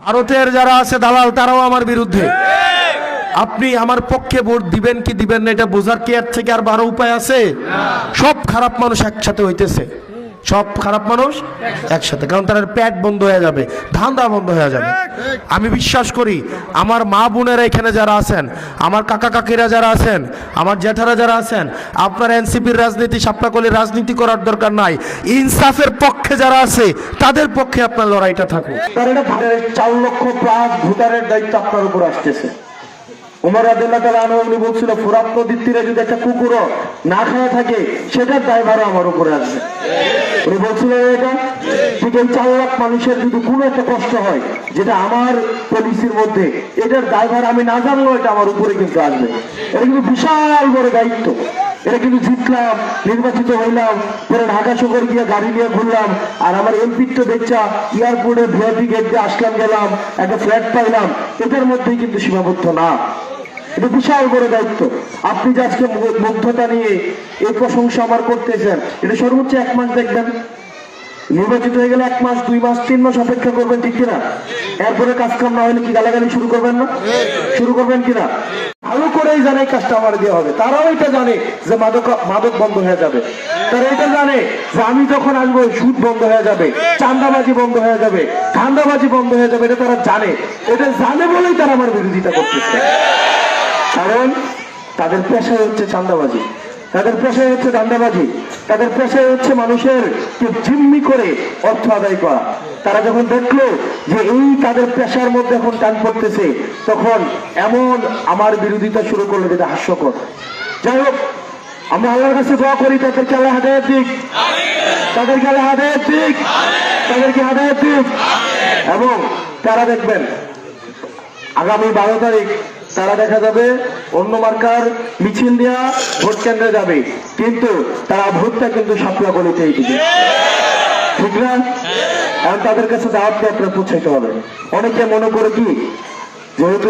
ভারতের যারা আছে দালাল তারাও আমার বিরুদ্ধে। আপনি আমার পক্ষে ভোট দিবেন কি দিবেন না এটা বোঝার কি এর থেকে আর বড় উপায় আছে? সব খারাপ মানুষ একসাথে হইতেছে, সব খারাপ মানুষ একসাথে, কারণ তার পেট বন্ধ হয়ে যাবে, ধান্দা বন্ধ হয়ে যাবে। আমি বিশ্বাস করি আমার মা বোনেরা এখানে যারা আছেন, আমার কাকা কাকিরা যারা আছেন, আমার জ্যাঠারা যারা আছেন, আপনার এনসিপির রাজনীতি সাপলাকলির রাজনীতি করার দরকার নাই। ইনসাফের পক্ষে যারা আছে তাদের পক্ষে আপনার লড়াইটা থাকুক। কারণ এটা 4 লক্ষ প্লাস ভোটারের দায়িত্ব আপনার উপর আসতেছে। উমর রাদিয়াল্লাহু তাআলা আনহু উনি বলছিল ফোরাত নদীর তীরে যদি একটা কুকুরও না খাওয়া থাকে সেটার দায়ভারও আমার উপরে আসবে। উনি বলছিলেন এটা ঠিক এই 4 লাখ মানুষের যদি কোনো একটা কষ্ট হয় যেটা আমার পলিসির মধ্যে, এটার দায়ভার আমি না জানলেও এটা আমার উপরে কিন্তু আসবে। এটা কিন্তু বিশাল বড় দায়িত্ব। এটা কিন্তু জিতলাম, নির্বাচিত হইলাম, পরে ঢাকা শহর গিয়ে গাড়ি নিয়ে ঘুরলাম, আর আমার এমপির তো দেখছা এয়ারপোর্টে ভিআইপি গেট দিয়ে আসলাম গেলাম, একটা ফ্ল্যাট পাইলাম, এটার মধ্যেই কিন্তু সীমাবদ্ধ না। এটা বিশাল বড় দায়িত্ব। আপনি যে আজকে মুগ্ধতা নিয়ে এই প্রশংসা আমার করতেছেন, এটা সর্বোচ্চ 1 মাস দেখবেন। নির্বাচিত হয়ে গেলে 1 মাস 2 মাস 3 মাস অপেক্ষা করবেন, ঠিক কিনা? এরপরে কাজ কাম না হলে কি গালাগালি শুরু করবেন না? শুরু করবেন কিনা? ভালো করেই জানে কাজটা আমার দেওয়া হবে। তারাও এটা জানে যে মাদক বন্ধ হয়ে যাবে, তারা এটা জানে যে আমি যখন আসবো সুদ বন্ধ হয়ে যাবে, চাঁদাবাজি বন্ধ হয়ে যাবে, ধান্দাবাজি বন্ধ হয়ে যাবে। এটা তারা জানে, এটা জানে বলেই তারা আমার বিরোধিতা করতেছে। কারণ তাদের পেশায় হচ্ছে চাঁদাবাজি, তাদের পেশায় হচ্ছে ধান্দাবাজি, তাদের পেশায় হচ্ছে মানুষের জিম্মি করে অর্থ আদায় করা। তারা যখন দেখলো যে এই তাদের পেশার মধ্যে এখন টান পড়তেছে, তখন এমন আমার বিরোধিতা শুরু করলো যেটা হাস্যকর। যাই হোক, আমরা আল্লাহর কাছে দোয়া করি তাদেরকে আল্লাহ হেদায়েত দিক, তাদেরকে আল্লাহ হেদায়েত দিক, তাদেরকে হেদায়েত দিক। এবং তারা দেখবেন আগামী 12 তারিখ তারা দেখা যাবে অন্য মার্কার মিছিল দেওয়া ভোট কেন্দ্রে যাবে, কিন্তু তারা ভোটটা কিন্তু সাপলাকলিতেই দিবে, ঠিক না? কারণ তাদের কাছে দাওয়াত দিয়ে আপনার পৌঁছাইতে হবে। অনেকে মনে করে কি যেহেতু